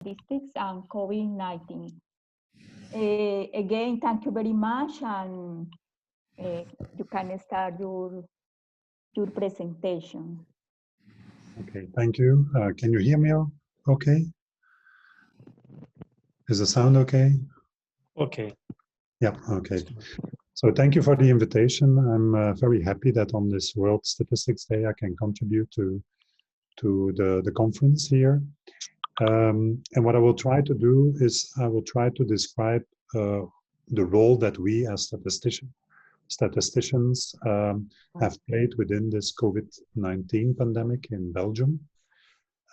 statistics and COVID-19. Again, thank you very much, and you can start your presentation. Okay, thank you. Can you hear me okay? Is the sound okay? Okay. Yeah, okay. So thank you for the invitation. I'm very happy that on this World Statistics Day I can contribute to the conference here. And what I will try to do is I will try to describe the role that we as statisticians have played within this COVID-19 pandemic in Belgium.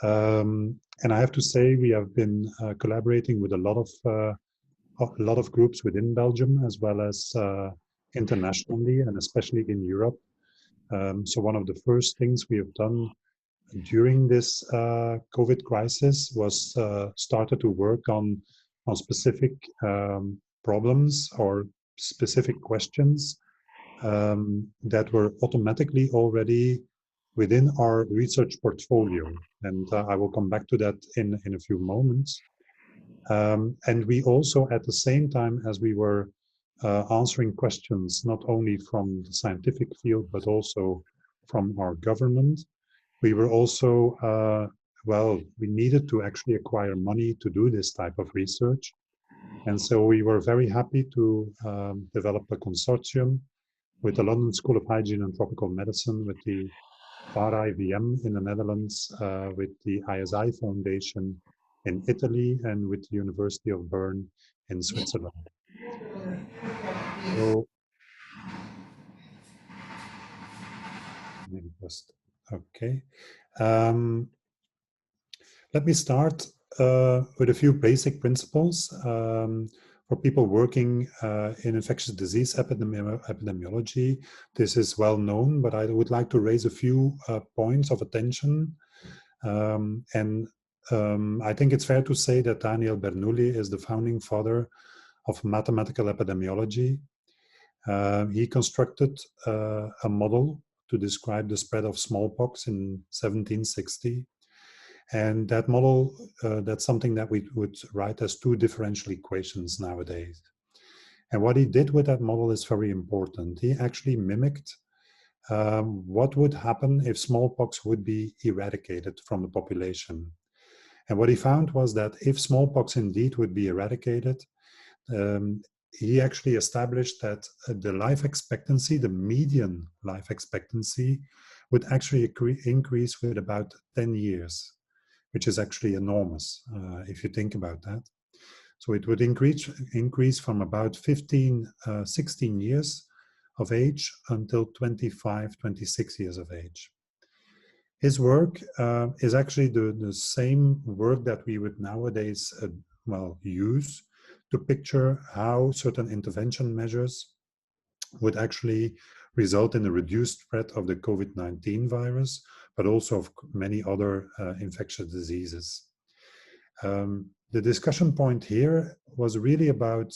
And I have to say we have been collaborating with a lot of groups within Belgium as well as internationally and especially in Europe. So one of the first things we have done during this COVID crisis was started to work on specific problems or specific questions that were automatically already within our research portfolio. And I will come back to that in a few moments. And we also, at the same time as we were answering questions, not only from the scientific field, but also from our government, we were also, well, we needed to actually acquire money to do this type of research. And so we were very happy to develop a consortium with the London School of Hygiene and Tropical Medicine, with the RIVM in the Netherlands, with the ISI Foundation in Italy, and with the University of Bern in Switzerland. So, okay. Let me start with a few basic principles for people working in infectious disease epidemiology. This is well known, but I would like to raise a few points of attention. I think it's fair to say that Daniel Bernoulli is the founding father of mathematical epidemiology. He constructed a model to describe the spread of smallpox in 1760. And that model, that's something that we would write as two differential equations nowadays. And what he did with that model is very important. He actually mimicked what would happen if smallpox would be eradicated from the population. And what he found was that if smallpox indeed would be eradicated, he actually established that the life expectancy, the median life expectancy, would actually increase with about 10 years. Which is actually enormous if you think about that. So it would increase from about 16 years of age until 25, 26 years of age. His work is actually the same work that we would nowadays use to picture how certain intervention measures would actually result in a reduced spread of the COVID-19 virus, but also of many other infectious diseases. The discussion point here was really about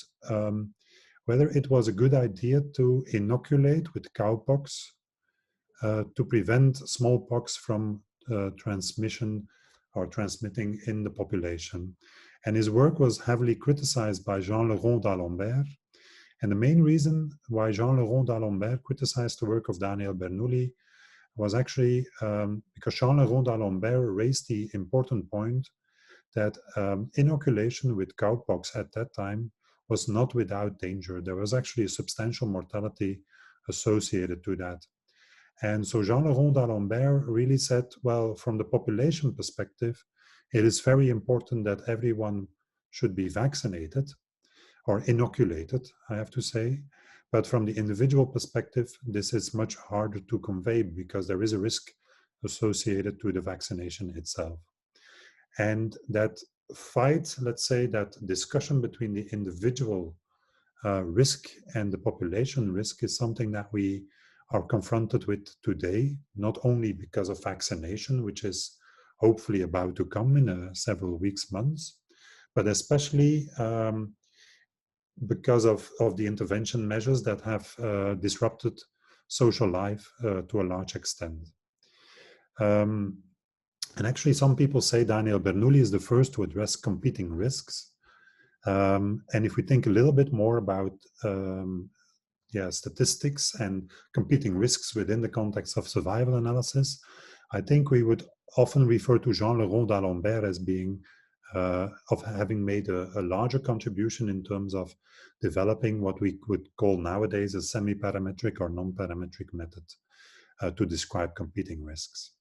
whether it was a good idea to inoculate with cowpox to prevent smallpox from transmission or transmitting in the population. And his work was heavily criticized by Jean Leron d'Alembert. And the main reason why Jean Leron d'Alembert criticized the work of Daniel Bernoulli was actually because Jean Leron d'Alembert raised the important point that inoculation with cowpox at that time was not without danger. There was actually a substantial mortality associated to that. And so Jean Leron d'Alembert really said, well, from the population perspective, it is very important that everyone should be vaccinated or inoculated, I have to say. But from the individual perspective, this is much harder to convey because there is a risk associated to the vaccination itself. And that fight, let's say, that discussion between the individual risk and the population risk is something that we are confronted with today, not only because of vaccination, which is hopefully about to come in several weeks, months, but especially because of the intervention measures that have disrupted social life to a large extent. And actually, some people say Daniel Bernoulli is the first to address competing risks. And if we think a little bit more about statistics and competing risks within the context of survival analysis, I think we would often refer to Jean Leron d'Alembert as being of having made a larger contribution in terms of developing what we would call nowadays a semi-parametric or non-parametric method to describe competing risks.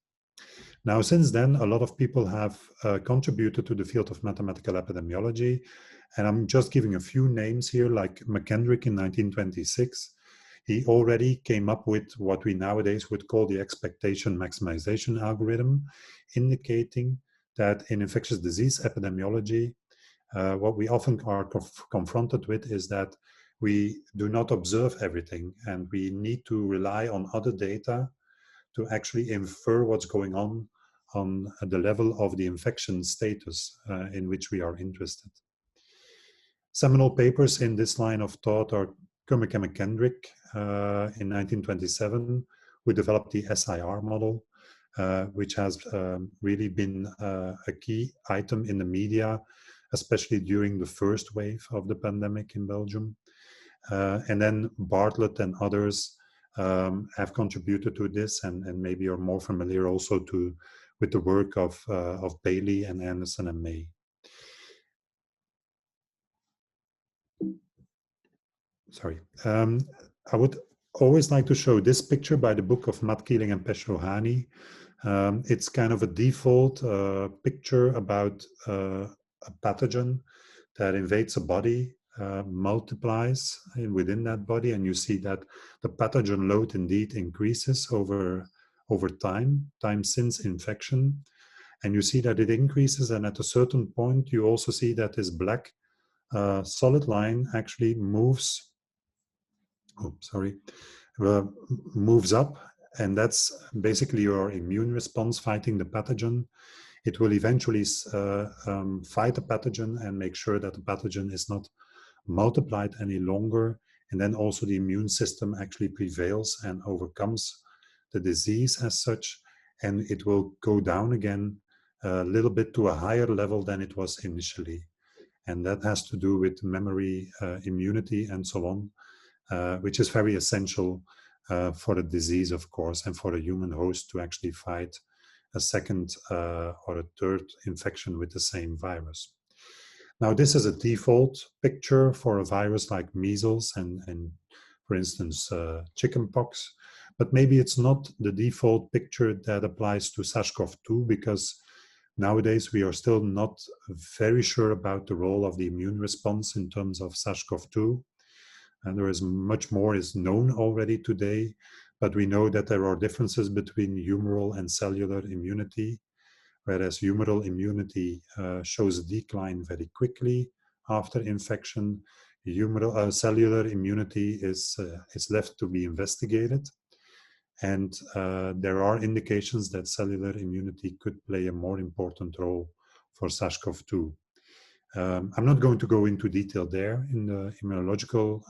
Now, since then, a lot of people have contributed to the field of mathematical epidemiology, and I'm just giving a few names here, like McKendrick in 1926. He already came up with what we nowadays would call the expectation maximization algorithm, indicating that in infectious disease epidemiology, what we often are confronted with is that we do not observe everything, and we need to rely on other data to actually infer what's going on the level of the infection status in which we are interested. Seminal papers in this line of thought are Kermick and McKendrick in 1927, who developed the SIR model, which has really been a key item in the media, especially during the first wave of the pandemic in Belgium. And then Bartlett and others have contributed to this, and maybe are more familiar also with the work of Bailey and Anderson and May. Sorry. I would always like to show this picture by the book of Matt Keeling and Pesh Rohani. It's kind of a default picture about a pathogen that invades a body, multiplies within that body, and you see that the pathogen load indeed increases over time since infection. And you see that it increases, and at a certain point, you also see that this black solid line actually moves moves up, and that's basically your immune response fighting the pathogen. It will eventually fight the pathogen and make sure that the pathogen is not multiplied any longer, and then also the immune system actually prevails and overcomes the disease as such, and it will go down again a little bit to a higher level than it was initially. And that has to do with memory, immunity, and so on. Which is very essential for the disease, of course, and for a human host to actually fight a second or a third infection with the same virus. Now, this is a default picture for a virus like measles and for instance, chickenpox, but maybe it's not the default picture that applies to SARS-CoV-2, because nowadays we are still not very sure about the role of the immune response in terms of SARS-CoV-2. And there is much more is known already today, but we know that there are differences between humoral and cellular immunity, whereas humoral immunity shows a decline very quickly after infection. Cellular immunity is left to be investigated. And there are indications that cellular immunity could play a more important role for SARS-CoV-2. I'm not going to go into detail there in the immunological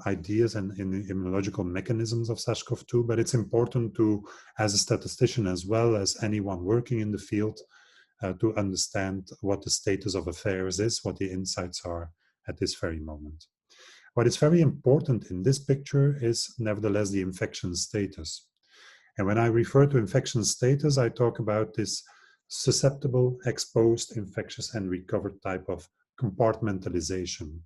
ideas and in the immunological mechanisms of SARS-CoV-2, but it's important to, as a statistician as well as anyone working in the field, to understand what the status of affairs is, what the insights are at this very moment. What is very important in this picture is nevertheless the infection status. And when I refer to infection status, I talk about this susceptible, exposed, infectious, and recovered type of compartmentalization.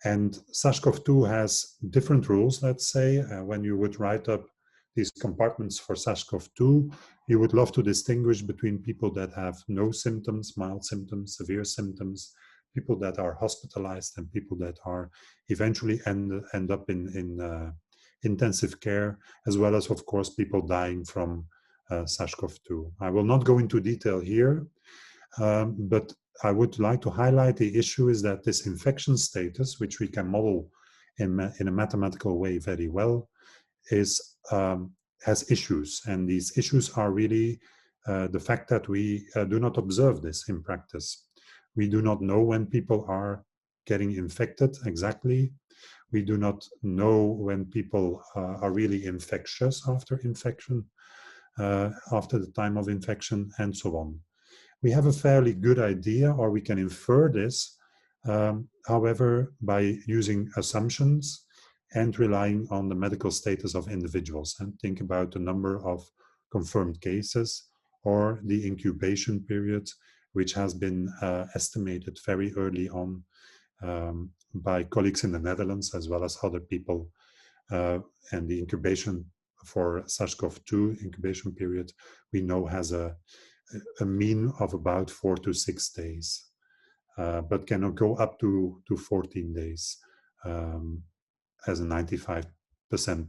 And SARS-CoV-2 has different rules, let's say. When you would write up these compartments for SARS-CoV-2, you would love to distinguish between people that have no symptoms, mild symptoms, severe symptoms, people that are hospitalized, and people that are eventually end up in intensive care, as well as, of course, people dying from SARS-CoV-2. I will not go into detail here, but I would like to highlight the issue is that this infection status, which we can model in a mathematical way very well, has issues. And these issues are really the fact that we do not observe this in practice. We do not know when people are getting infected exactly. We do not know when people are really infectious after infection. after the time of infection, and so on. We have a fairly good idea, or we can infer this, however, by using assumptions and relying on the medical status of individuals, and think about the number of confirmed cases or the incubation period, which has been estimated very early on by colleagues in the Netherlands as well as other people. And the incubation for SARS-CoV-2 incubation period, we know has a mean of about 4 to 6 days, but cannot go up to 14 days as a 95%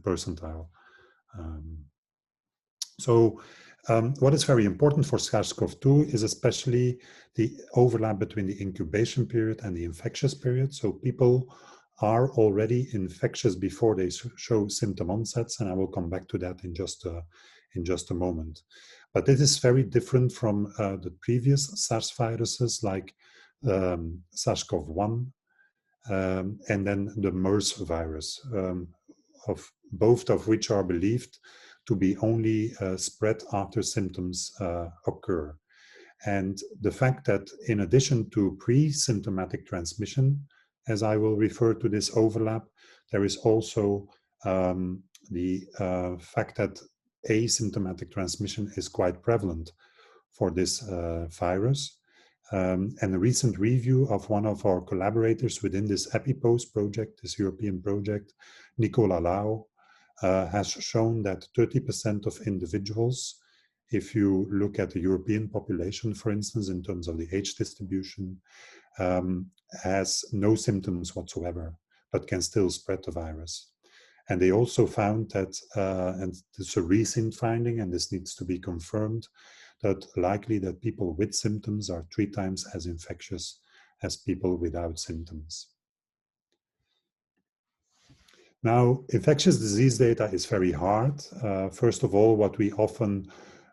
percentile. What is very important for SARS-CoV-2 is especially the overlap between the incubation period and the infectious period. So people are already infectious before they show symptom onsets, and I will come back to that in just a moment. But it is very different from the previous SARS viruses like SARS-CoV-1 and then the MERS virus, of both of which are believed to be only spread after symptoms occur. And the fact that in addition to pre-symptomatic transmission, as I will refer to this overlap, there is also the fact that asymptomatic transmission is quite prevalent for this virus. And a recent review of one of our collaborators within this EpiPost project, this European project, Nicola Lau, has shown that 30% of individuals, if you look at the European population, for instance, in terms of the age distribution, has no symptoms whatsoever, but can still spread the virus. And they also found that, and it's a recent finding, and this needs to be confirmed, that likely that people with symptoms are 3 times as infectious as people without symptoms. Now, infectious disease data is very hard. First of all, what we often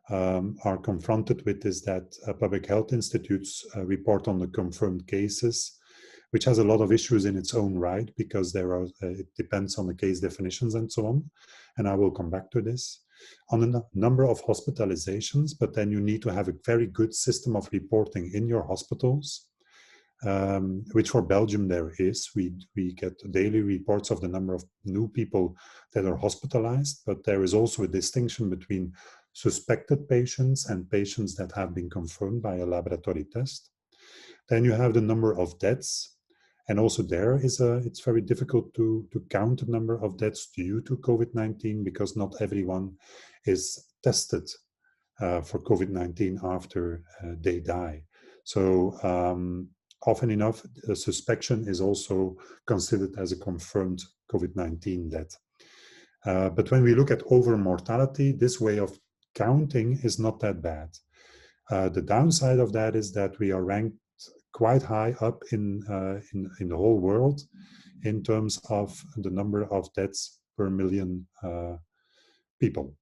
are confronted with is that public health institutes report on the confirmed cases, which has a lot of issues in its own right, because it depends on the case definitions and so on. And I will come back to this. On the number of hospitalizations, but then you need to have a very good system of reporting in your hospitals, which for Belgium there is. We get daily reports of the number of new people that are hospitalized, but there is also a distinction between suspected patients and patients that have been confirmed by a laboratory test. Then you have the number of deaths, and also there it's very difficult to count the number of deaths due to COVID-19, because not everyone is tested for COVID-19 after they die. So often enough, a suspicion is also considered as a confirmed COVID-19 death. But when we look at overall mortality, this way of counting is not that bad. The downside of that is that we are ranked quite high up in the whole world in terms of the number of deaths per million people.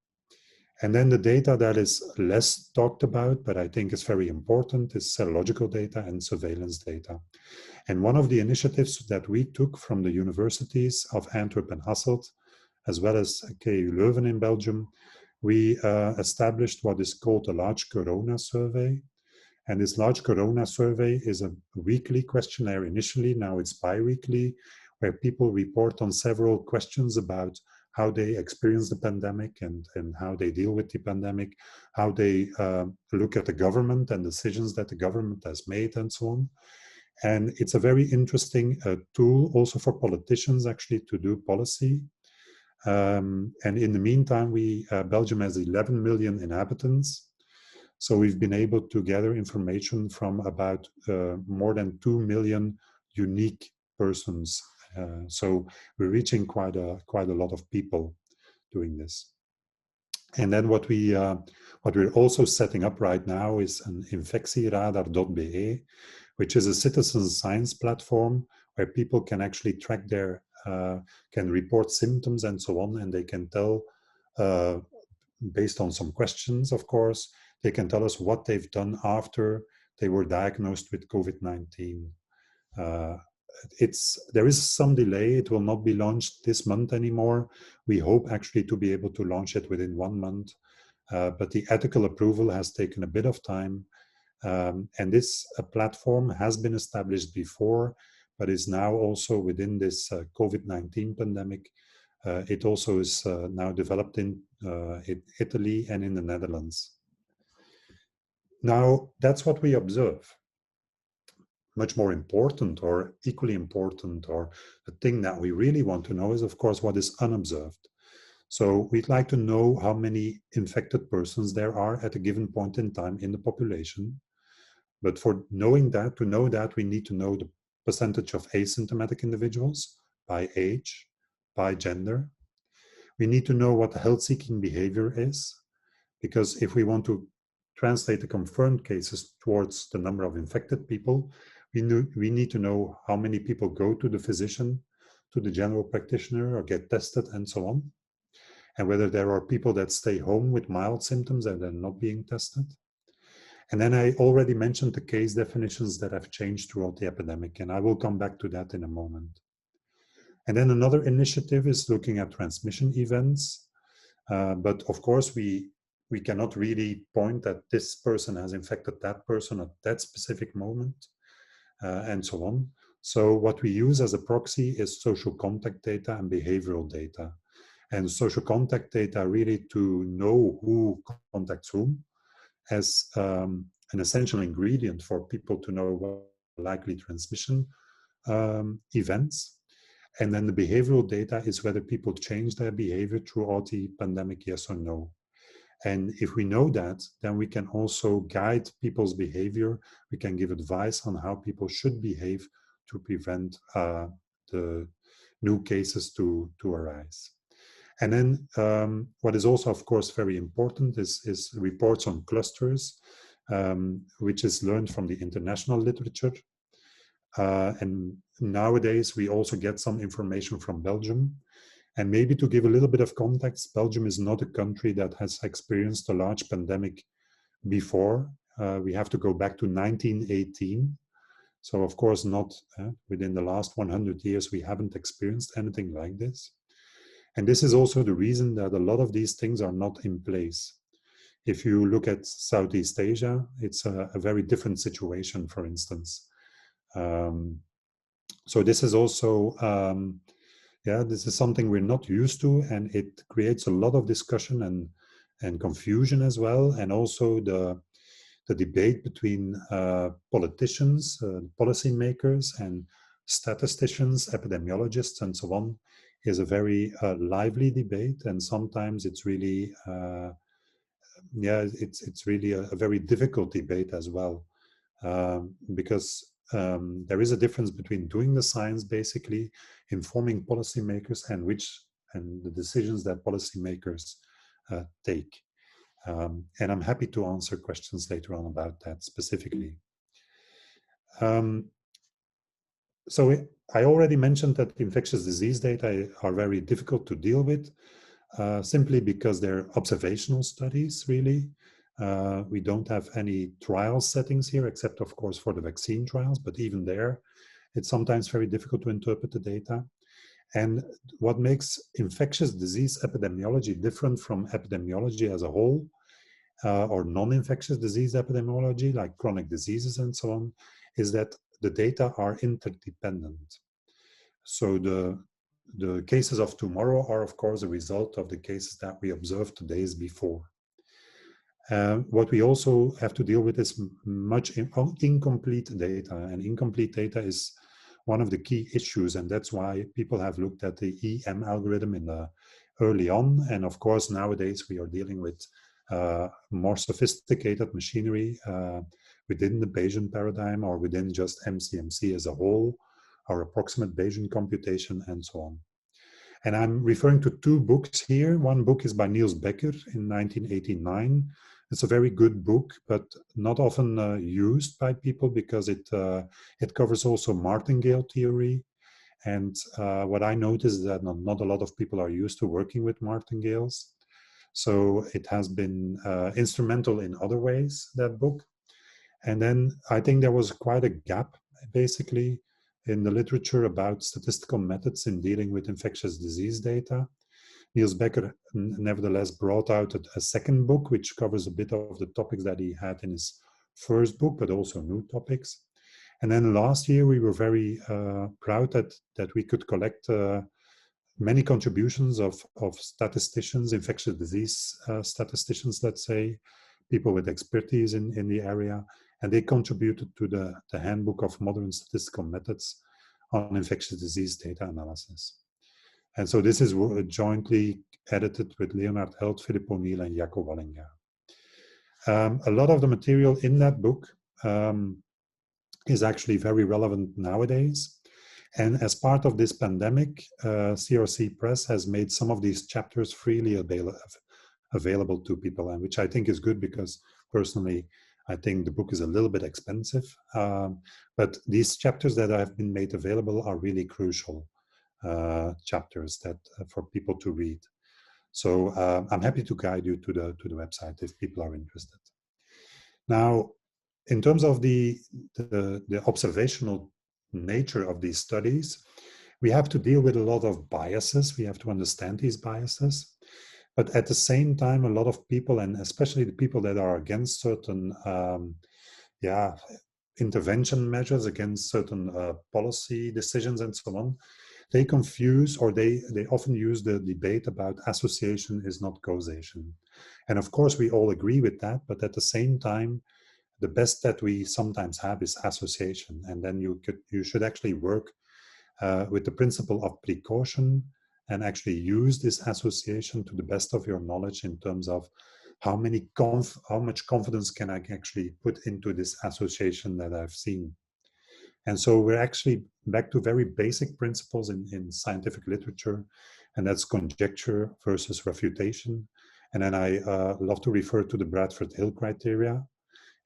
And then the data that is less talked about, but I think is very important, is serological data and surveillance data. And one of the initiatives that we took from the universities of Antwerp and Hasselt, as well as KU Leuven in Belgium, we established what is called a large corona survey. And this large corona survey is a weekly questionnaire initially, now it's bi-weekly, where people report on several questions about how they experience the pandemic and how they deal with the pandemic, how they look at the government and decisions that the government has made and so on. And it's a very interesting tool also for politicians actually to do policy. And in the meantime, Belgium has 11 million inhabitants. So we've been able to gather information from about more than 2 million unique persons. So we're reaching quite a lot of people doing this. And then what we're also setting up right now is an infectieradar.be, which is a citizen science platform where people can actually track their, can report symptoms and so on, and they can tell, based on some questions, of course, they can tell us what they've done after they were diagnosed with COVID-19. There is some delay. It will not be launched this month anymore. We hope actually to be able to launch it within 1 month. but the ethical approval has taken a bit of time. And this platform has been established before, but is now also within this COVID-19 pandemic. It also is now developed in Italy and in the Netherlands. Now, that's what we observe. Much more important, or equally important, or the thing that we really want to know is, of course, what is unobserved. So we'd like to know how many infected persons there are at a given point in time in the population. But for knowing that, to know that, we need to know the percentage of asymptomatic individuals by age, by gender. We need to know what the health-seeking behavior is, because if we want to translate the confirmed cases towards the number of infected people, we need to know how many people go to the physician, to the general practitioner, or get tested, and so on. And whether there are people that stay home with mild symptoms and are not being tested. And then I already mentioned the case definitions that have changed throughout the epidemic, and I will come back to that in a moment. And then another initiative is looking at transmission events. But of course, we cannot really point that this person has infected that person at that specific moment, and so on. So what we use as a proxy is social contact data and behavioral data. And social contact data really to know who contacts whom as an essential ingredient for people to know what likely transmission events. And then the behavioral data is whether people change their behavior throughout the pandemic, yes or no. And if we know that, then we can also guide people's behavior. We can give advice on how people should behave to prevent the new cases to arise. And then what is also, of course, very important is reports on clusters, which is learned from the international literature. And nowadays, we also get some information from Belgium. And maybe to give a little bit of context, Belgium is not a country that has experienced a large pandemic before. We have to go back to 1918. So of course, not within the last 100 years, we haven't experienced anything like this. And this is also the reason that a lot of these things are not in place. If you look at Southeast Asia, it's a very different situation, for instance. So this is also, this is something we're not used to, and it creates a lot of discussion and confusion as well, and also the debate between politicians, policymakers, and statisticians, epidemiologists, and so on, is a very lively debate, and sometimes it's really, it's really a very difficult debate as well, because there is a difference between doing the science, basically informing policymakers, and the decisions that policymakers take. And I'm happy to answer questions later on about that specifically. So I already mentioned that infectious disease data are very difficult to deal with, simply because they're observational studies, really. We don't have any trial settings here, except of course for the vaccine trials, but even there, it's sometimes very difficult to interpret the data. And what makes infectious disease epidemiology different from epidemiology as a whole, or non-infectious disease epidemiology, like chronic diseases and so on, is that the data are interdependent. So the cases of tomorrow are, of course, a result of the cases that we observed the days before. What we also have to deal with is much incomplete data, and incomplete data is one of the key issues, and that's why people have looked at the EM algorithm in the early on, and of course nowadays we are dealing with more sophisticated machinery within the Bayesian paradigm, or within just MCMC as a whole, or approximate Bayesian computation, and so on. And I'm referring to two books here. One book is by Niels Becker in 1989. It's a very good book, but not often used by people because it covers also martingale theory. And what I noticed is that not a lot of people are used to working with martingales. So it has been instrumental in other ways, that book. And then I think there was quite a gap, basically, in the literature about statistical methods in dealing with infectious disease data. Niels Becker nevertheless brought out a second book, which covers a bit of the topics that he had in his first book, but also new topics. And then last year, we were very proud that we could collect many contributions of statisticians, infectious disease statisticians, let's say, people with expertise in the area, and they contributed to the Handbook of Modern Statistical Methods on Infectious Disease Data Analysis. And so this is jointly edited with Leonard Held, Philip O'Neill, and Jaco Wallinga. A lot of the material in that book is actually very relevant nowadays. And as part of this pandemic, CRC Press has made some of these chapters freely available to people, and which I think is good because personally, I think the book is a little bit expensive. But these chapters that have been made available are really crucial chapters that for people to read. So I'm happy to guide you to the website if people are interested. Now, in terms of the observational nature of these studies, we have to deal with a lot of biases. We have to understand these biases. But at the same time, a lot of people, and especially the people that are against certain intervention measures, against certain policy decisions and so on, they confuse, or they often use the debate about association is not causation. And of course, we all agree with that, but at the same time, the best that we sometimes have is association. And then you should actually work with the principle of precaution and actually use this association to the best of your knowledge in terms of how much confidence can I actually put into this association that I've seen. And so we're actually back to very basic principles in scientific literature, and that's conjecture versus refutation. And then I love to refer to the Bradford-Hill criteria.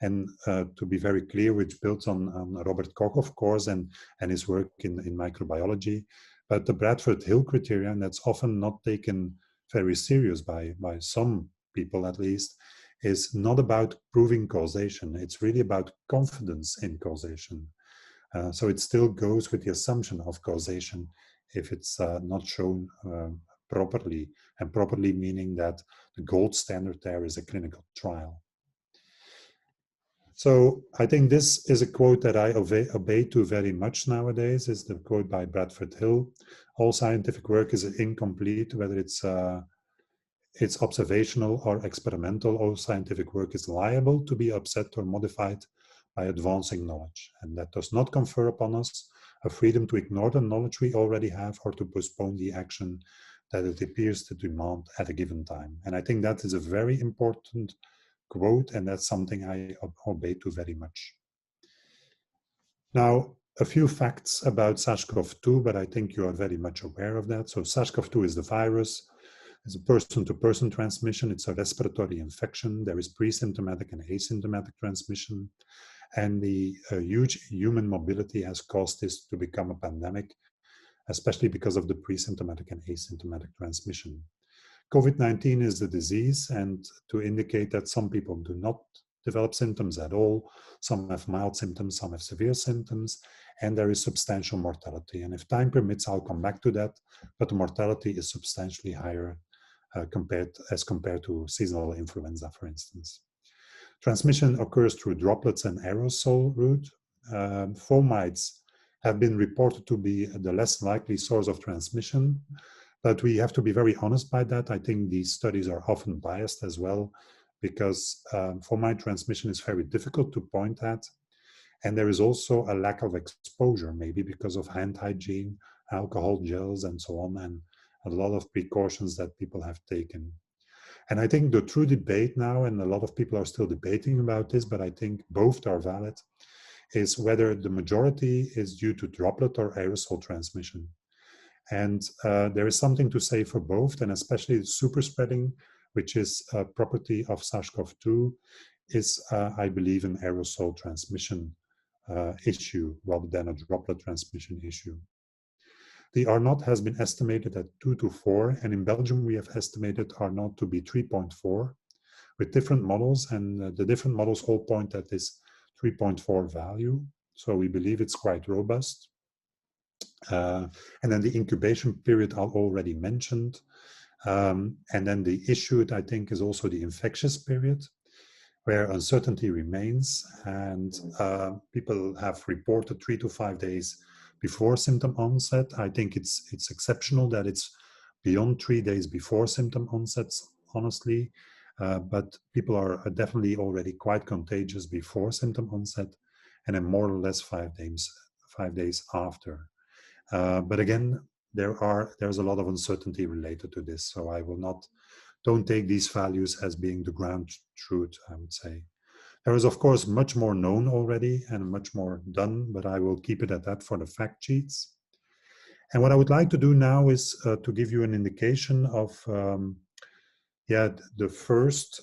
And to be very clear, which builds on Robert Koch, of course, and his work in microbiology. But the Bradford-Hill criterion, that's often not taken very serious by some people at least, is not about proving causation. It's really about confidence in causation. So it still goes with the assumption of causation if it's not shown properly, and properly meaning that the gold standard there is a clinical trial. So I think this is a quote that I obey to very much nowadays, is the quote by Bradford Hill. All scientific work is incomplete, whether it's observational or experimental. All scientific work is liable to be upset or modified by advancing knowledge. And that does not confer upon us a freedom to ignore the knowledge we already have or to postpone the action that it appears to demand at a given time. And I think that is a very important quote, and that's something I obey to very much. Now, a few facts about SARS-CoV-2, but I think you are very much aware of that. So SARS-CoV-2 is the virus. It's a person-to-person transmission. It's a respiratory infection. There is pre-symptomatic and asymptomatic transmission. And the huge human mobility has caused this to become a pandemic, especially because of the pre-symptomatic and asymptomatic transmission. COVID-19 is the disease, and to indicate that some people do not develop symptoms at all, some have mild symptoms, some have severe symptoms, and there is substantial mortality. And if time permits, I'll come back to that, but the mortality is substantially higher as compared to seasonal influenza, for instance. Transmission occurs through droplets and aerosol route. Fomites have been reported to be the less likely source of transmission, but we have to be very honest by that. I think these studies are often biased as well, because fomite transmission is very difficult to point at. And there is also a lack of exposure, maybe because of hand hygiene, alcohol gels, and so on, and a lot of precautions that people have taken. And I think the true debate now, and a lot of people are still debating about this, but I think both are valid, is whether the majority is due to droplet or aerosol transmission. And there is something to say for both, and especially the super spreading, which is a property of SARS-CoV-2, is, I believe, an aerosol transmission issue rather than a droplet transmission issue. The R0 has been estimated at 2 to 4, and in Belgium we have estimated R0 to be 3.4 with different models, and the different models all point at this 3.4 value. So we believe it's quite robust. And then the incubation period I already mentioned. And then the issue, I think, is also the infectious period, where uncertainty remains, and people have reported 3 to 5 days before symptom onset. I think it's exceptional that it's beyond 3 days before symptom onsets, honestly, but people are definitely already quite contagious before symptom onset, and then more or less 5 days after. But again, there's a lot of uncertainty related to this, so don't take these values as being the ground truth, I would say. There is, of course, much more known already and much more done, but I will keep it at that for the fact sheets. And what I would like to do now is to give you an indication of the first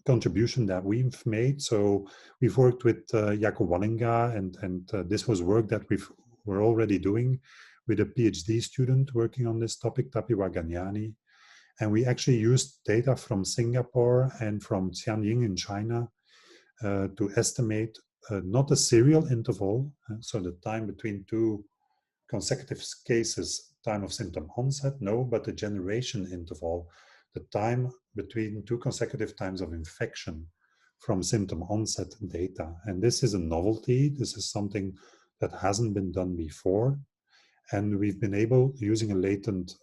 contribution that we've made. So we've worked with Jaco Wallinga, and this was work that we're already doing with a PhD student working on this topic, Tapi Waganyani. And we actually used data from Singapore and from Tianjin in China to estimate not a serial interval, so the time between two consecutive cases, time of symptom onset, no, but the generation interval, the time between two consecutive times of infection from symptom onset data. And this is a novelty. This is something that hasn't been done before. And we've been able, using a latent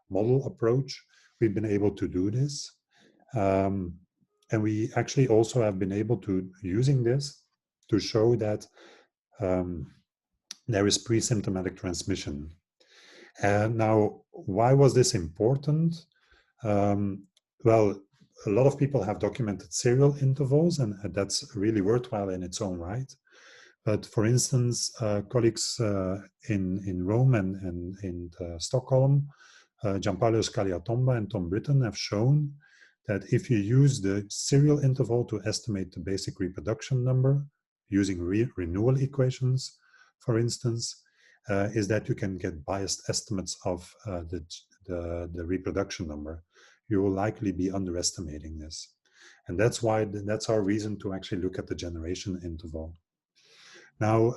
model approach, we've been able to do this. And we actually also have been able to, using this, to show that there is pre-symptomatic transmission. And now, why was this important? Well, a lot of people have documented serial intervals, and that's really worthwhile in its own right. But for instance, colleagues in Rome and in Stockholm, Giampaolo Scagliatomba and Tom Britton have shown that if you use the serial interval to estimate the basic reproduction number using renewal equations, for instance, is that you can get biased estimates of the reproduction number. You will likely be underestimating this. And that's why, that's our reason to actually look at the generation interval. Now,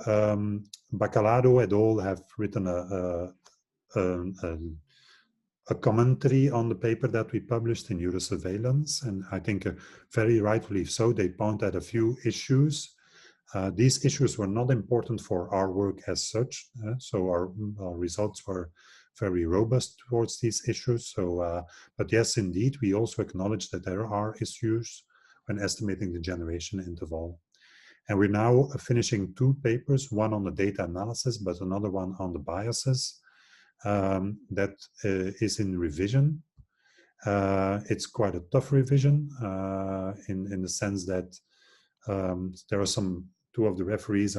Bacalado et al. Have written a commentary on the paper that we published in Eurosurveillance, and I think very rightfully so. They point at a few issues. These issues were not important for our work as such, so our results were very robust towards these issues. So, but yes, indeed, we also acknowledge that there are issues when estimating the generation interval. And we're now finishing 2 papers, one on the data analysis, but another one on the biases. That is in revision. It's quite a tough revision in the sense that there are 2 of the referees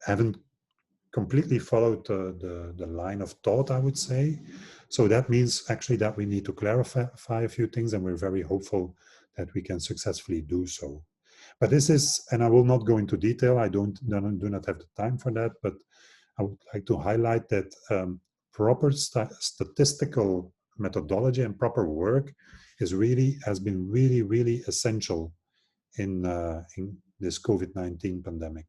haven't completely followed the line of thought, I would say. So that means actually that we need to clarify a few things, and we're very hopeful that we can successfully do so. But this is, and I will not go into detail, I do not have the time for that, but I would like to highlight that proper statistical methodology and proper work has been really essential in this COVID-19 pandemic.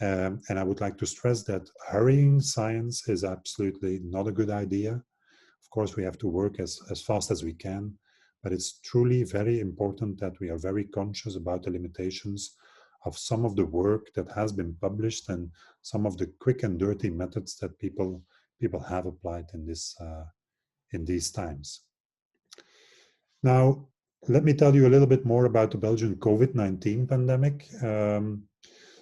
And I would like to stress that hurrying science is absolutely not a good idea. Of course, we have to work as fast as we can, but it's truly very important that we are very conscious about the limitations of some of the work that has been published and some of the quick and dirty methods that people have applied in these times. Now, let me tell you a little bit more about the Belgian COVID-19 pandemic.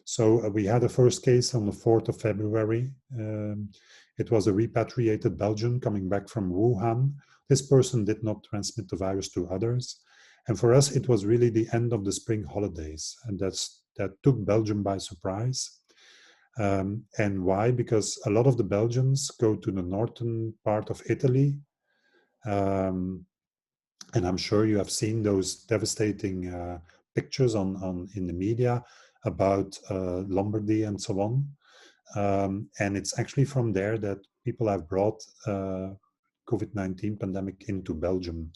So we had a first case on the 4th of February. It was a repatriated Belgian coming back from Wuhan. This person did not transmit the virus to others. And for us, it was really the end of the spring holidays. And that took Belgium by surprise. And why? Because a lot of the Belgians go to the northern part of Italy. And I'm sure you have seen those devastating pictures in the media about Lombardy and so on. And it's actually from there that people have brought COVID-19 pandemic into Belgium.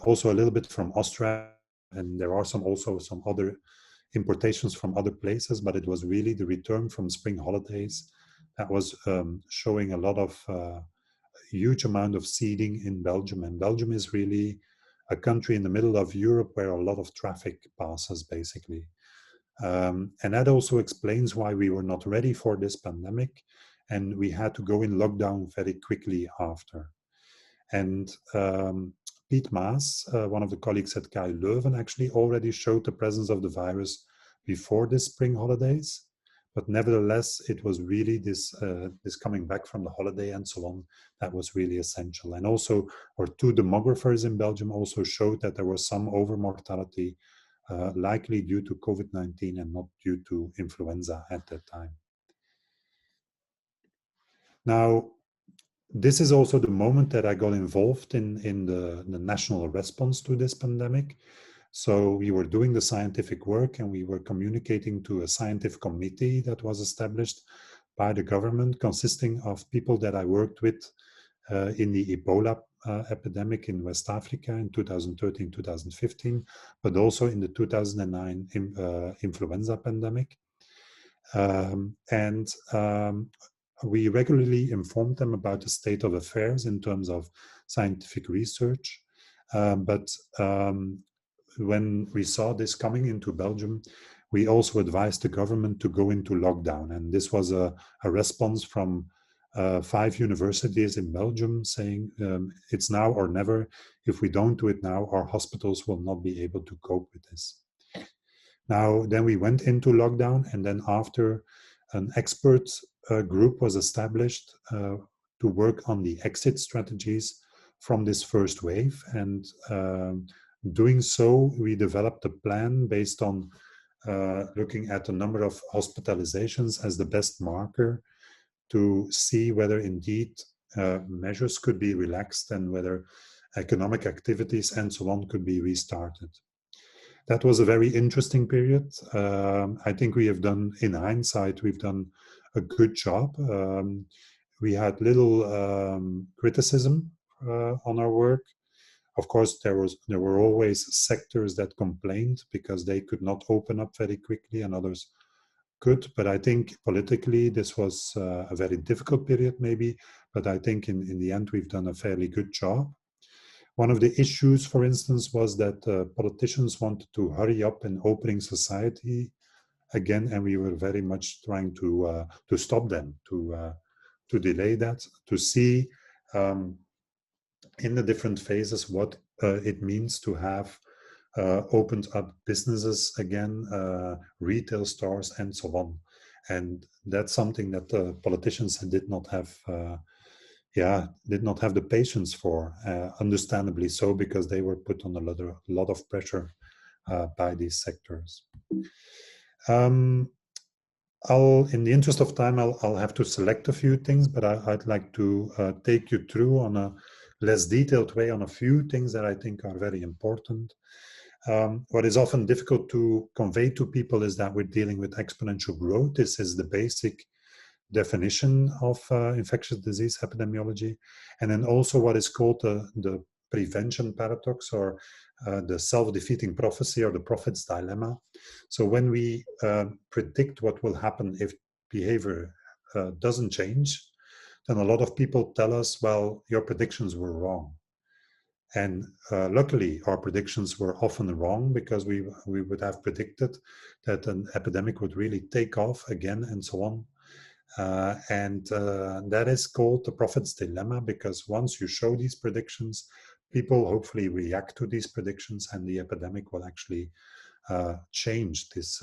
Also a little bit from Austria, and there are also some other importations from other places, but it was really the return from spring holidays that was showing a lot of huge amount of seeding in Belgium. And Belgium is really a country in the middle of Europe where a lot of traffic passes, basically. And that also explains why we were not ready for this pandemic, and we had to go in lockdown very quickly after. And Piet Maas, one of the colleagues at KU Leuven, actually already showed the presence of the virus before the spring holidays. But nevertheless, it was really this coming back from the holiday and so on that was really essential. And also, our two demographers in Belgium also showed that there was some overmortality, likely due to COVID-19 and not due to influenza at that time. Now, this is also the moment that I got involved in the national response to this pandemic. So we were doing the scientific work and we were communicating to a scientific committee that was established by the government, consisting of people that I worked with in the Ebola epidemic in West Africa in 2013-2015, but also in the 2009 influenza pandemic. We regularly informed them about the state of affairs in terms of scientific research. When we saw this coming into Belgium, we also advised the government to go into lockdown. And this was a response from 5 universities in Belgium saying it's now or never. If we don't do it now, our hospitals will not be able to cope with this. Now, then we went into lockdown, and then after, an expert group was established to work on the exit strategies from this first wave. And doing so, we developed a plan based on looking at the number of hospitalizations as the best marker to see whether indeed measures could be relaxed and whether economic activities and so on could be restarted. That was a very interesting period. I think we have done, in hindsight, we've done a good job. We had little criticism on our work. Of course, there were always sectors that complained because they could not open up very quickly and others could. But I think politically, this was a very difficult period maybe. But I think in the end, we've done a fairly good job. One of the issues, for instance, was that politicians wanted to hurry up in opening society again, and we were very much trying to stop them, to delay that, to see in the different phases what it means to have opened up businesses again, retail stores, and so on. And that's something that the politicians did not have. Did not have the patience for, understandably so, because they were put on a lot of pressure by these sectors. In the interest of time, I'll have to select a few things, but I'd like to take you through on a less detailed way on a few things that I think are very important. What is often difficult to convey to people is that we're dealing with exponential growth. This is the basic definition of infectious disease epidemiology, and then also what is called the prevention paradox, or the self-defeating prophecy, or the prophet's dilemma. So when we predict what will happen if behavior doesn't change, then a lot of people tell us, well, your predictions were wrong. And luckily, our predictions were often wrong, because we would have predicted that an epidemic would really take off again and so on. That is called the prophet's dilemma, because once you show these predictions, people hopefully react to these predictions, and the epidemic will actually change. This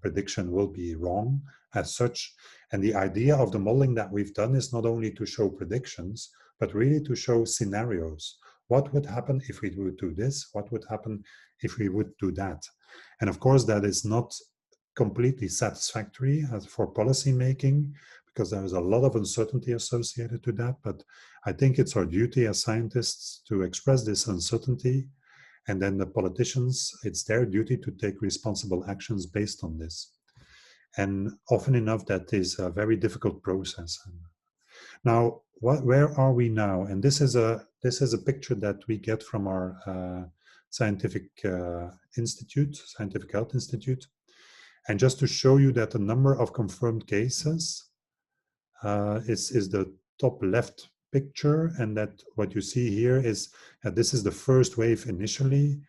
prediction will be wrong as such. And the idea of the modeling that we've done is not only to show predictions, but really to show scenarios. What would happen if we would do this? What would happen if we would do that? And of course, that is not completely satisfactory for policy making, because there is a lot of uncertainty associated to that. But I think it's our duty as scientists to express this uncertainty, and then the politicians, it's their duty to take responsible actions based on this. And often enough, that is a very difficult process. Now, where are we now? And this is a picture that we get from our scientific institute, Scientific Health Institute. And just to show you that the number of confirmed cases is the top left picture, and that what you see here is that this is the first wave initially,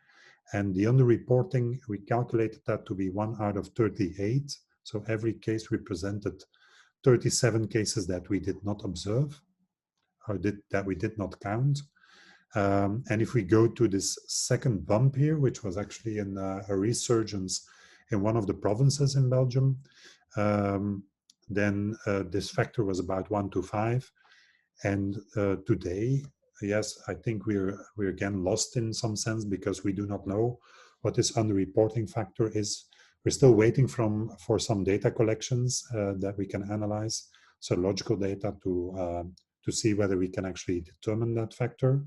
and the underreporting, we calculated that to be 1 out of 38. So every case represented 37 cases that we did not observe, or that we did not count. And if we go to this second bump here, which was actually in a resurgence in one of the provinces in Belgium, then this factor was about 1 to 5. And today, yes, I think we're again lost in some sense, because we do not know what this underreporting factor is. We're still waiting for some data collections that we can analyze, serological data to see whether we can actually determine that factor.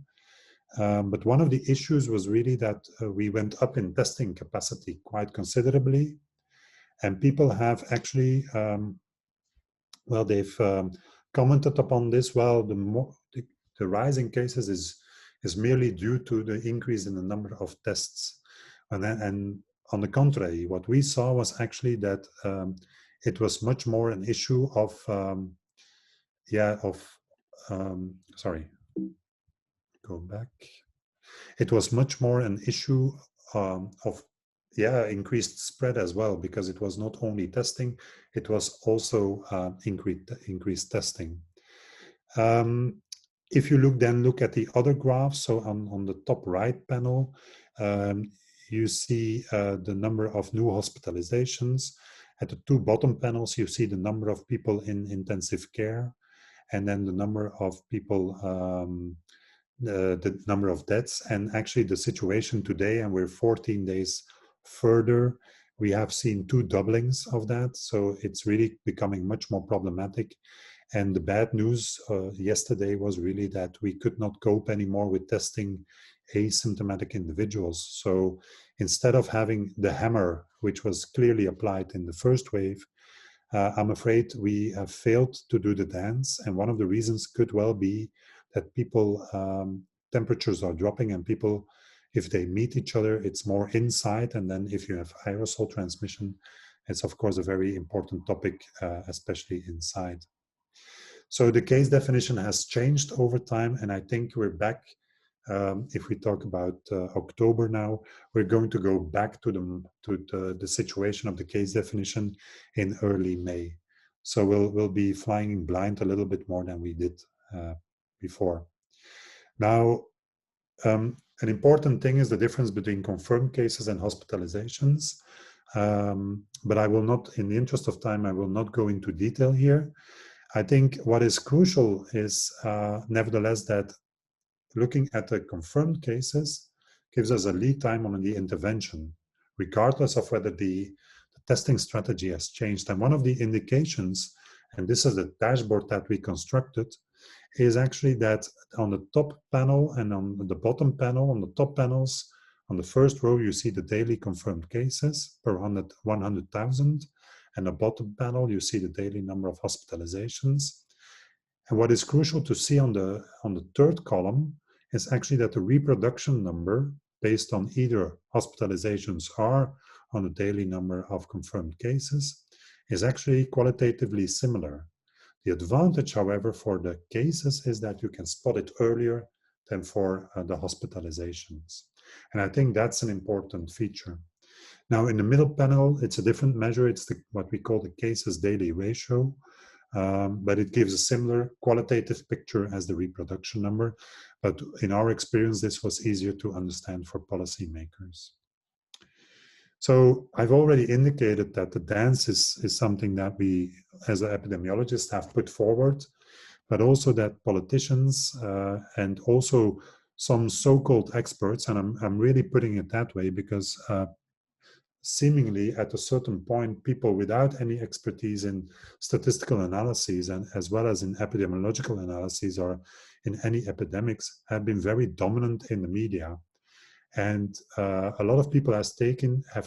But one of the issues was really that we went up in testing capacity quite considerably, and people have actually, well, they've commented upon this. Well, the rise in cases is merely due to the increase in the number of tests, and on the contrary, what we saw was actually that it was much more an issue of sorry, go back. It was much more an issue of increased spread as well, because it was not only testing, it was also increased testing. If you look at the other graphs, so on the top right panel, you see the number of new hospitalizations. At the two bottom panels, you see the number of people in intensive care, and then the number of people, the number of deaths. And actually the situation today, and we're 14 days further, we have seen 2 doublings of that. So it's really becoming much more problematic. And the bad news yesterday was really that we could not cope anymore with testing asymptomatic individuals. So instead of having the hammer, which was clearly applied in the first wave, I'm afraid we have failed to do the dance. And one of the reasons could well be that people, temperatures are dropping, and people, if they meet each other, it's more inside. And then if you have aerosol transmission, it's of course a very important topic, especially inside. So the case definition has changed over time, and I think we're back. If we talk about October now, we're going to go back to the situation of the case definition in early May. So we'll be flying blind a little bit more than we did before. Now, an important thing is the difference between confirmed cases and hospitalizations. But I will not, in the interest of time, I will not go into detail here. I think what is crucial is nevertheless that looking at the confirmed cases gives us a lead time on the intervention, regardless of whether the testing strategy has changed. And one of the indications, and this is the dashboard that we constructed, is actually that on the top panel and on the bottom panel, on the top panels, on the first row, you see the daily confirmed cases per 100,000. And the bottom panel, you see the daily number of hospitalizations. And what is crucial to see on the third column is actually that the reproduction number based on either hospitalizations or on the daily number of confirmed cases is actually qualitatively similar. The advantage, however, for the cases is that you can spot it earlier than for the hospitalizations. And I think that's an important feature. Now, in the middle panel, it's a different measure. It's what we call the cases daily ratio, but it gives a similar qualitative picture as the reproduction number. But in our experience, this was easier to understand for policymakers. So I've already indicated that the dance is something that we, as epidemiologists, have put forward, but also that politicians and also some so-called experts, and I'm really putting it that way because seemingly at a certain point, people without any expertise in statistical analyses and as well as in epidemiological analyses or in any epidemics have been very dominant in the media. And a lot of people have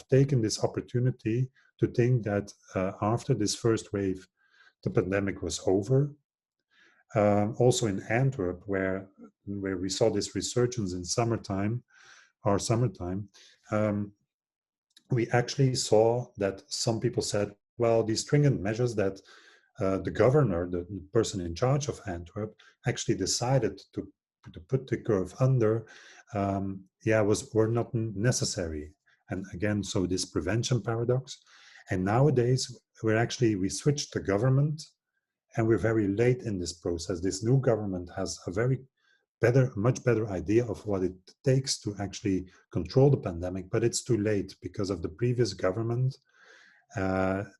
taken this opportunity to think that after this first wave, the pandemic was over. Also in Antwerp, where we saw this resurgence in summertime, we actually saw that some people said, well, these stringent measures that the governor, the person in charge of Antwerp, actually decided to put the curve under, were not necessary. And again, so this prevention paradox. And nowadays, we switched the government, and we're very late in this process. This new government has a much better idea of what it takes to actually control the pandemic, but it's too late because of the previous government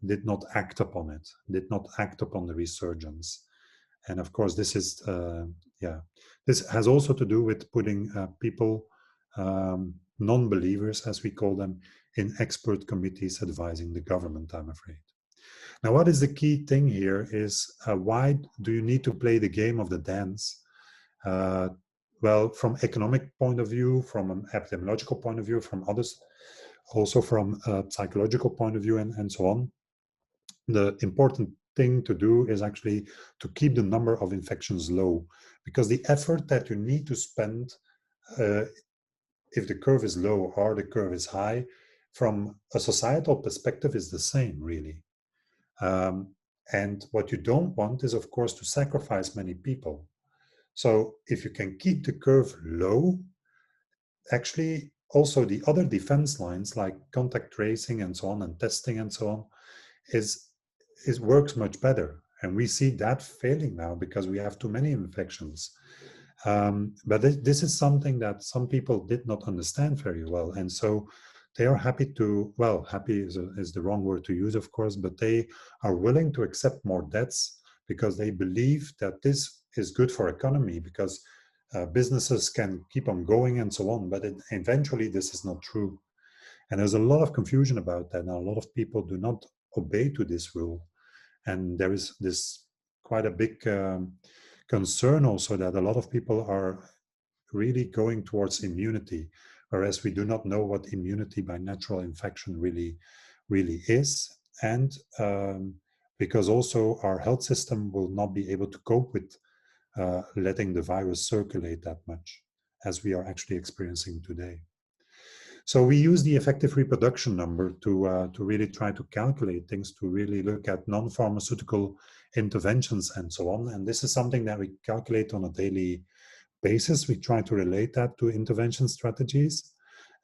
did not act upon it, did not act upon the resurgence. And of course, this is, this has also to do with putting people, non-believers, as we call them, in expert committees advising the government, I'm afraid. Now, what is the key thing here is why do you need to play the game of the dance? Well, from economic point of view, from an epidemiological point of view, from others, also from a psychological point of view, and so on, the important thing to do is actually to keep the number of infections low, because the effort that you need to spend if the curve is low or the curve is high, from a societal perspective is the same, really. And what you don't want is, of course, to sacrifice many people. So if you can keep the curve low, actually also the other defense lines like contact tracing and so on, and testing and so on, works much better. And we see that failing now because we have too many infections. But this is something that some people did not understand very well. And so they are happy to, well, happy is the wrong word to use, of course, but they are willing to accept more deaths because they believe that this is good for economy, because businesses can keep on going and so on. But eventually this is not true. And there's a lot of confusion about that. Now, a lot of people do not obey to this rule. And there is this quite a big concern also that a lot of people are really going towards immunity, whereas we do not know what immunity by natural infection really is. And because also our health system will not be able to cope with letting the virus circulate that much as we are actually experiencing today. So we use the effective reproduction number to really try to calculate things, to really look at non-pharmaceutical interventions and so on. And this is something that we calculate on a daily basis. We try to relate that to intervention strategies.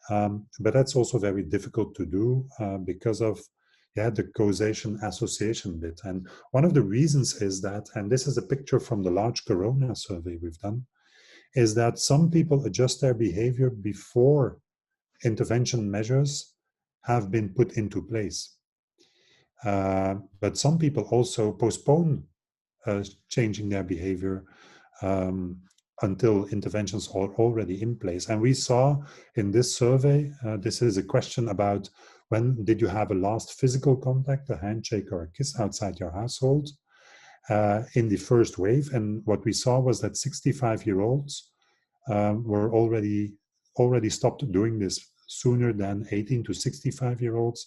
But that's also very difficult to do because of the causation association bit. And one of the reasons is that, and this is a picture from the large corona survey we've done, is that some people adjust their behavior before intervention measures have been put into place. But some people also postpone changing their behavior until interventions are already in place. And we saw in this survey, this is a question about when did you have a last physical contact, a handshake or a kiss outside your household in the first wave. And what we saw was that 65-year-olds were already stopped doing this sooner than 18 to 65-year-olds,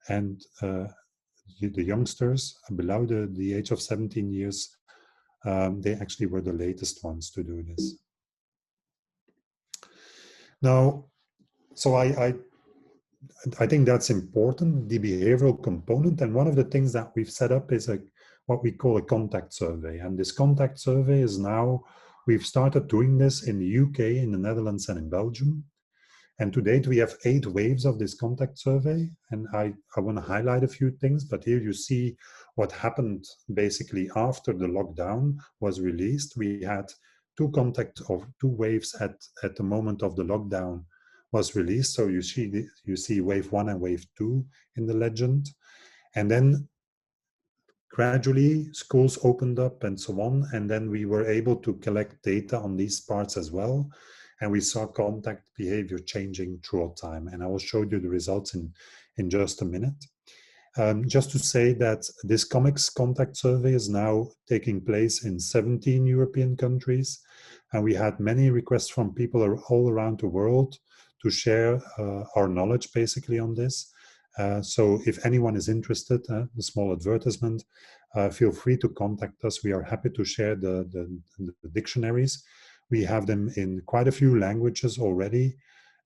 and the youngsters below the age of 17 years, they actually were the latest ones to do this. Now, so I think that's important, the behavioral component, and one of the things that we've set up is what we call a contact survey. And this contact survey is now, we've started doing this in the UK, in the Netherlands, and in Belgium. And to date, we have 8 waves of this contact survey. And I want to highlight a few things, but here you see what happened basically after the lockdown was released. We had 2 waves at the moment of the lockdown was released. So you see wave 1 and wave 2 in the legend. And then gradually schools opened up and so on. And then we were able to collect data on these parts as well. And we saw contact behavior changing throughout time. And I will show you the results in just a minute. Just to say that this COMEX contact survey is now taking place in 17 European countries. And we had many requests from people all around the world to share our knowledge basically on this. So if anyone is interested, a small advertisement, feel free to contact us. We are happy to share the dictionaries. We have them in quite a few languages already,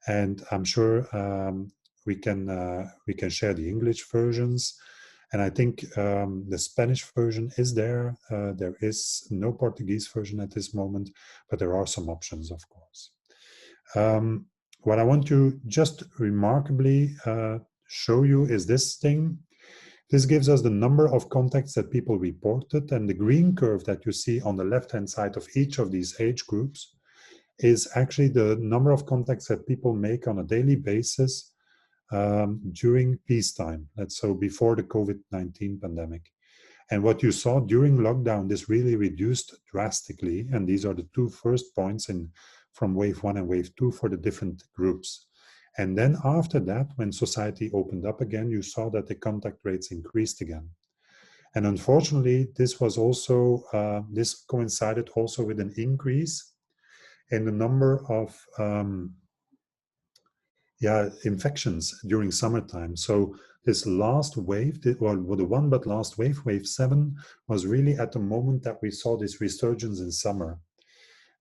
and I'm sure we can share the English versions. And I think the Spanish version is there. There is no Portuguese version at this moment, but there are some options, of course. What I want to just remarkably show you is this thing. This gives us the number of contacts that people reported, and the green curve that you see on the left-hand side of each of these age groups is actually the number of contacts that people make on a daily basis during peacetime, so before the COVID-19 pandemic. And what you saw during lockdown, this really reduced drastically, and these are the two first points from wave 1 and wave 2 for the different groups. And then after that, when society opened up again, you saw that the contact rates increased again. And unfortunately, this was also, this coincided also with an increase in the number of infections during summertime. So this last wave, well, the one but last wave, wave 7, was really at the moment that we saw this resurgence in summer.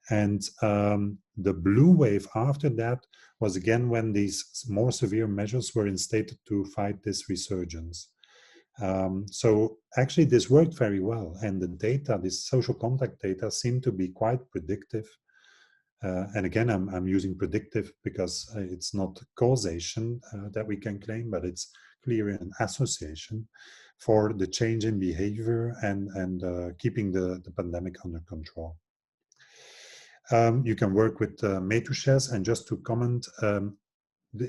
And the blue wave after that was again when these more severe measures were instated to fight this resurgence. So actually this worked very well, and the data, this social contact data, seemed to be quite predictive. And again, I'm using predictive because it's not causation that we can claim, but it's clear an association for the change in behavior and keeping the pandemic under control. You can work with matrices, and just to comment,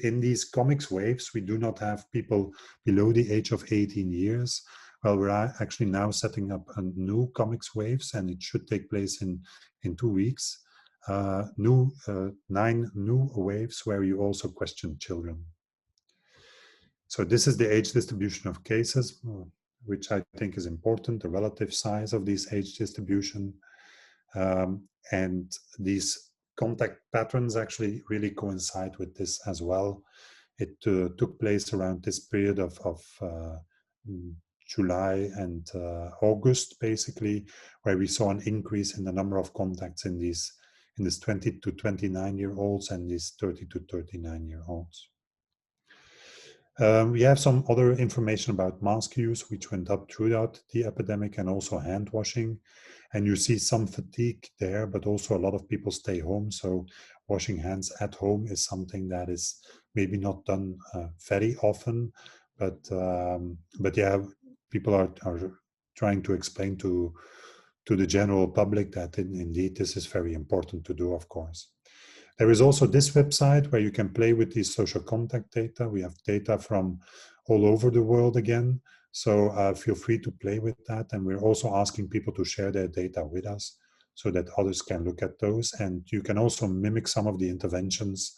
in these comics waves, we do not have people below the age of 18 years. Well, we're actually now setting up a new comics waves, and it should take place in 2 weeks. 9 new waves where you also question children. So this is the age distribution of cases, which I think is important, the relative size of this age distribution. And these contact patterns actually really coincide with this as well. It took place around this period of July and August, basically, where we saw an increase in the number of contacts in these 20 to 29-year-olds and these 30 to 39-year-olds. We have some other information about mask use, which went up throughout the epidemic, and also hand washing. And you see some fatigue there, but also a lot of people stay home. So washing hands at home is something that is maybe not done very often, but yeah, people are trying to explain to the general public that indeed this is very important to do, of course. There is also this website where you can play with these social contact data. We have data from all over the world again. So feel free to play with that. And we're also asking people to share their data with us so that others can look at those. And you can also mimic some of the interventions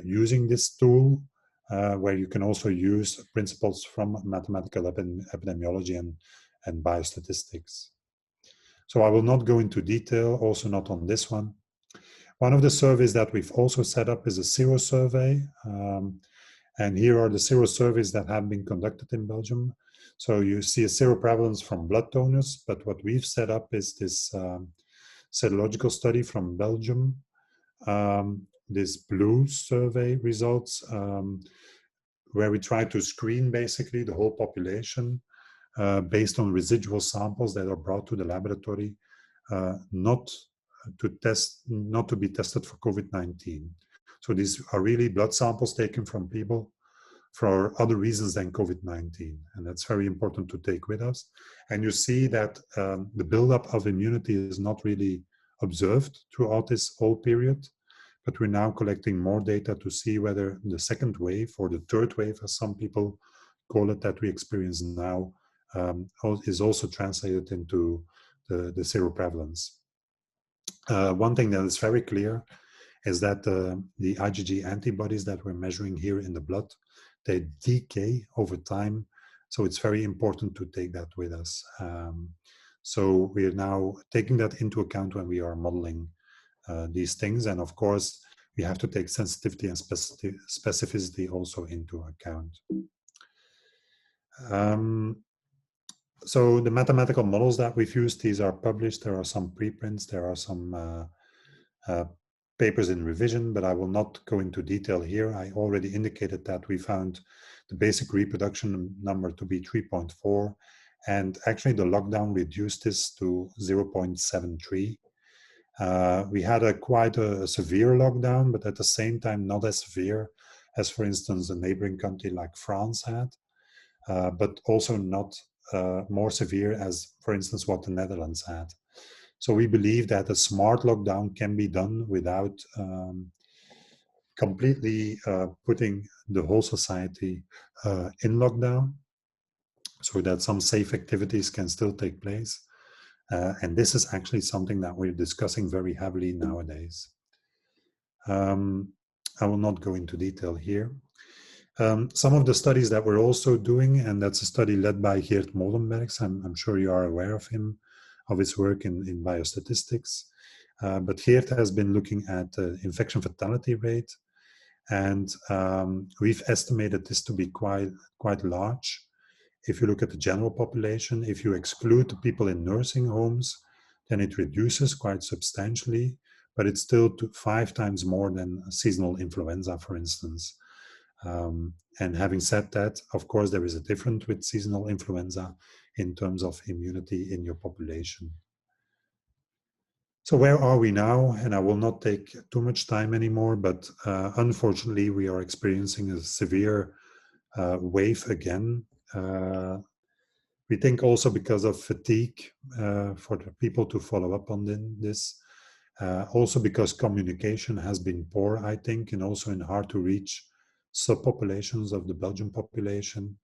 using this tool, where you can also use principles from mathematical epidemiology and biostatistics. So I will not go into detail, also not on this one. One of the surveys that we've also set up is a sero survey. And here are the sero surveys that have been conducted in Belgium. So you see a sero prevalence from blood donors, but what we've set up is this serological study from Belgium. This blue survey results, where we try to screen basically the whole population based on residual samples that are brought to the laboratory, not to be tested for COVID-19. So these are really blood samples taken from people for other reasons than COVID-19. And that's very important to take with us. And you see that the buildup of immunity is not really observed throughout this whole period, but we're now collecting more data to see whether the second wave, or the third wave, as some people call it, that we experience now, is also translated into the seroprevalence. One thing that is very clear is that the IgG antibodies that we're measuring here in the blood, they decay over time. So it's very important to take that with us. So we are now taking that into account when we are modeling these things. And of course, we have to take sensitivity and specificity also into account. So the mathematical models that we've used, these are published. There are some preprints. There are some papers in revision, but I will not go into detail here. I already indicated that we found the basic reproduction number to be 3.4, and actually the lockdown reduced this to 0.73. We had quite a severe lockdown, but at the same time not as severe as, for instance, a neighboring country like France had, but also not more severe as, for instance, what the Netherlands had. So we believe that a smart lockdown can be done without completely putting the whole society in lockdown, so that some safe activities can still take place. And this is actually something that we're discussing very heavily nowadays. I will not go into detail here. Some of the studies that we're also doing, and that's a study led by Geert Molenbergs, I'm sure you are aware of him, of his work in biostatistics. But Geert has been looking at infection fatality rate, and we've estimated this to be quite large. If you look at the general population, if you exclude the people in nursing homes, then it reduces quite substantially, but it's still 5 times more than seasonal influenza, for instance. And having said that, of course, there is a difference with seasonal influenza in terms of immunity in your population. So where are we now? And I will not take too much time anymore, but unfortunately, we are experiencing a severe wave again. We think also because of fatigue for the people to follow up on this. Also because communication has been poor, I think, and also in hard to reach subpopulations of the Belgian population.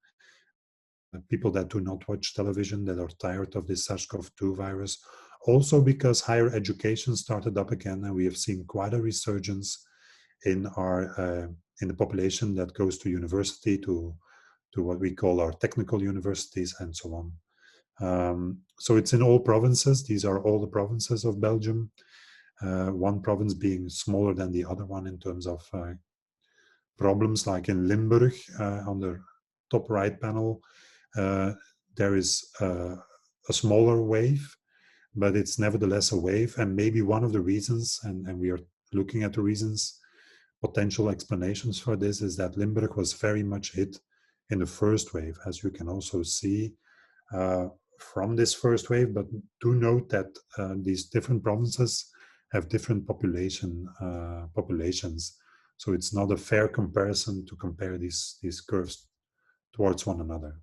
People that do not watch television, that are tired of this SARS-CoV-2 virus. Also because higher education started up again, and we have seen quite a resurgence in the population that goes to university, to what we call our technical universities and so on. So it's in all provinces. These are all the provinces of Belgium. One province being smaller than the other one in terms of problems, like in Limburg, on the top right panel, there is a smaller wave, but it's nevertheless a wave. And maybe one of the reasons, and we are looking at the reasons, potential explanations for this, is that Limburg was very much hit in the first wave, as you can also see from this first wave. But do note that these different provinces have different populations, so it's not a fair comparison to compare these curves towards one another.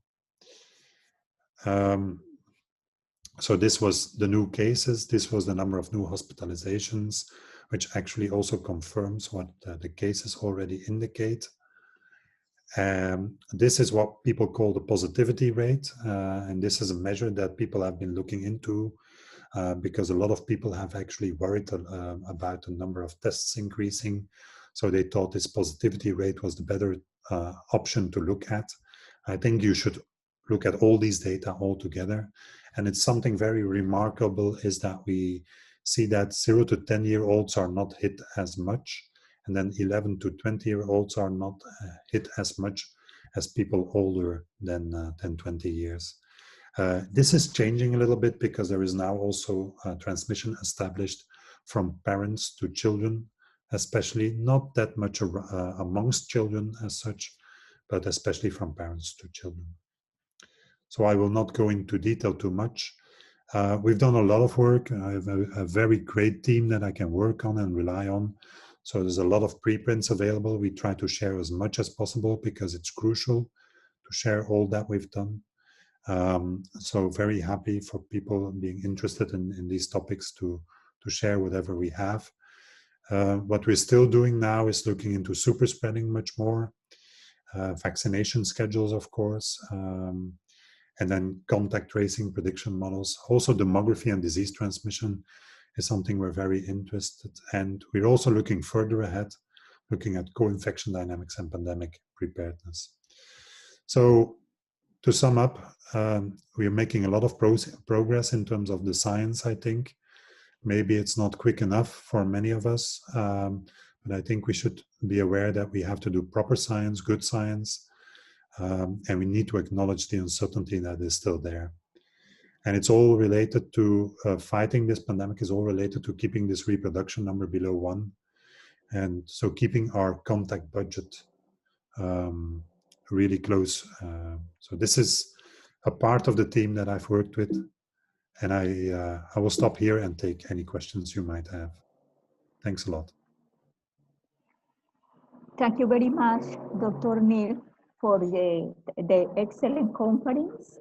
So this was the new cases. This was the number of new hospitalizations, which actually also confirms what the cases already indicate. This is what people call the positivity rate, and this is a measure that people have been looking into because a lot of people have actually worried about the number of tests increasing. So they thought this positivity rate was the better option to look at. I think you should look at all these data all together. And it's something very remarkable is that we see that 0 to 10-year-olds are not hit as much. And then 11 to 20-year-olds are not hit as much as people older than 20 years. This is changing a little bit because there is now also transmission established from parents to children, especially not that much amongst children as such, but especially from parents to children. So I will not go into detail too much. We've done a lot of work. I have a very great team that I can work on and rely on. So there's a lot of preprints available. We try to share as much as possible because it's crucial to share all that we've done. So very happy for people being interested in these topics to share whatever we have. What we're still doing now is looking into super spreading much more, vaccination schedules, of course, and then contact tracing, prediction models. Also demography and disease transmission is something we're very interested in. And we're also looking further ahead, looking at co-infection dynamics and pandemic preparedness. So to sum up, we are making a lot of progress in terms of the science, I think. Maybe it's not quick enough for many of us, but I think we should be aware that we have to do proper science, good science, and we need to acknowledge the uncertainty that is still there. And it's all related to fighting this pandemic, is all related to keeping this reproduction number below 1. And so keeping our contact budget really close. So this is a part of the team that I've worked with, and I will stop here and take any questions you might have. Thanks a lot. Thank you very much, Dr. Niel, for the excellent conference.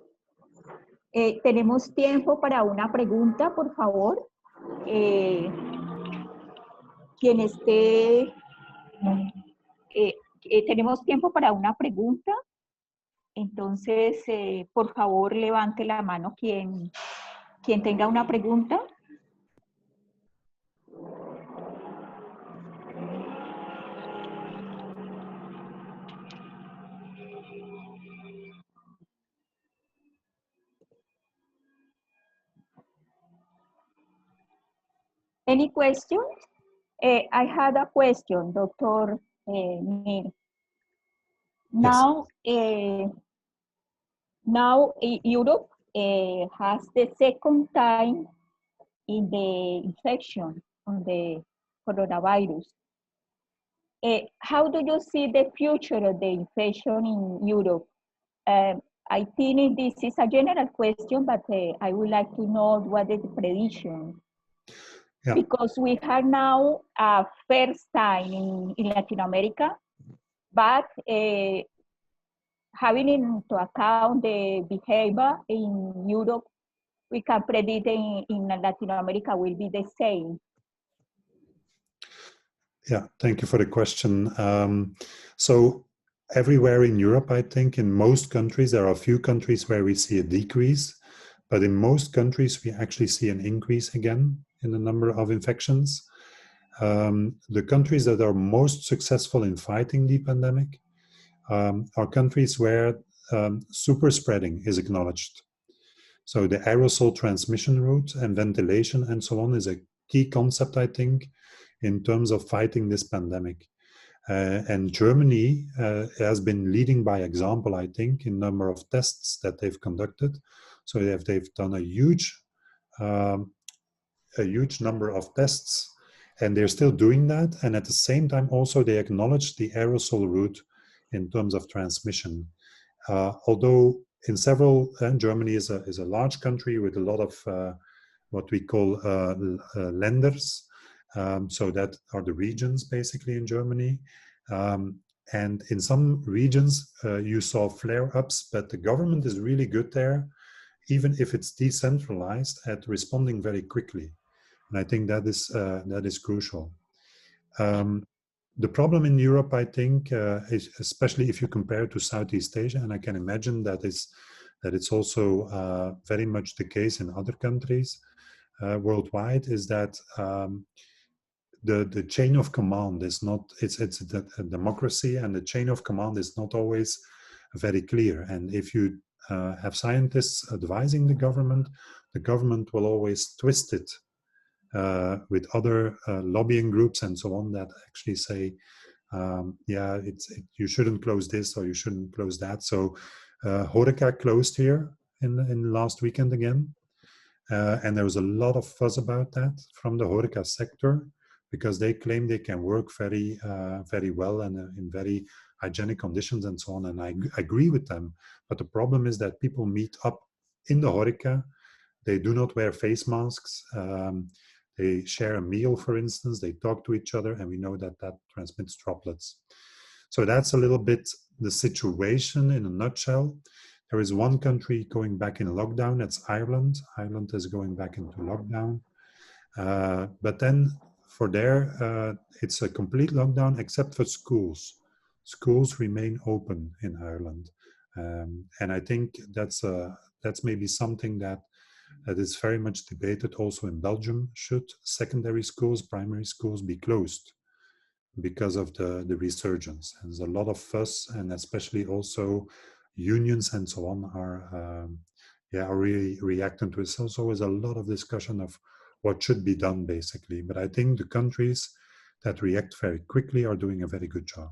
Tenemos tiempo para una pregunta, por favor. Quien esté, tenemos tiempo para una pregunta. Entonces, por favor, levante la mano quien tenga una pregunta. Any questions? I had a question, Dr. Niel. Now, Yes. Now Europe has the second time in the infection on the coronavirus. How do you see the future of the infection in Europe? I think this is a general question, but I would like to know what is the prediction. Yeah. Because we have now a first time in Latin America, but having into account the behavior in Europe, we can predict in Latin America will be the same. Yeah, thank you for the question. So everywhere in Europe, I think in most countries, there are a few countries where we see a decrease, but in most countries, we actually see an increase again in the number of infections. The countries that are most successful in fighting the pandemic are countries where super spreading is acknowledged. So the aerosol transmission route and ventilation and so on is a key concept, I think, in terms of fighting this pandemic. And Germany has been leading by example, I think, in number of tests that they've conducted. So they've done a huge number of tests, and they're still doing that. And at the same time, also they acknowledge the aerosol route in terms of transmission. Although in several, Germany is a large country with a lot of what we call lenders. So that are the regions basically in Germany. And in some regions, you saw flare-ups, but the government is really good there, even if it's decentralized, at responding very quickly. And I think that is crucial. The problem in Europe, I think, is especially if you compare to Southeast Asia, and I can imagine that it's also very much the case in other countries worldwide, is that the chain of command is not, it's a democracy, and the chain of command is not always very clear. And if you have scientists advising the government will always twist it with other lobbying groups and so on that actually say, yeah, you shouldn't close this or you shouldn't close that. So Horeca closed here in last weekend again. And there was a lot of fuss about that from the Horeca sector, because they claim they can work very, very well and in very hygienic conditions and so on. And I agree with them. But the problem is that people meet up in the Horeca. They do not wear face masks. They share a meal, for instance. They talk to each other, and we know that that transmits droplets. So that's a little bit the situation in a nutshell. There is one country going back in lockdown, that's Ireland. Ireland is going back into lockdown. But then for there, it's a complete lockdown except for schools. Schools remain open in Ireland. And I think that's maybe something that is very much debated also in Belgium. Should secondary schools, primary schools be closed because of the resurgence? And there's a lot of fuss, and especially also unions and so on are really reacting to it. So there's always a lot of discussion of what should be done, basically. But I think the countries that react very quickly are doing a very good job.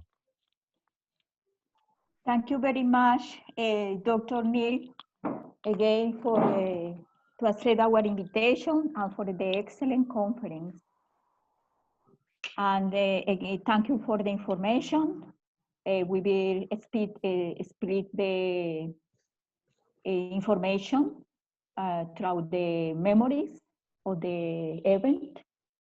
Thank you very much, Dr. Niel, again for to accept our invitation and for the excellent conference. And again, thank you for the information. We will split the information throughout the memories of the event.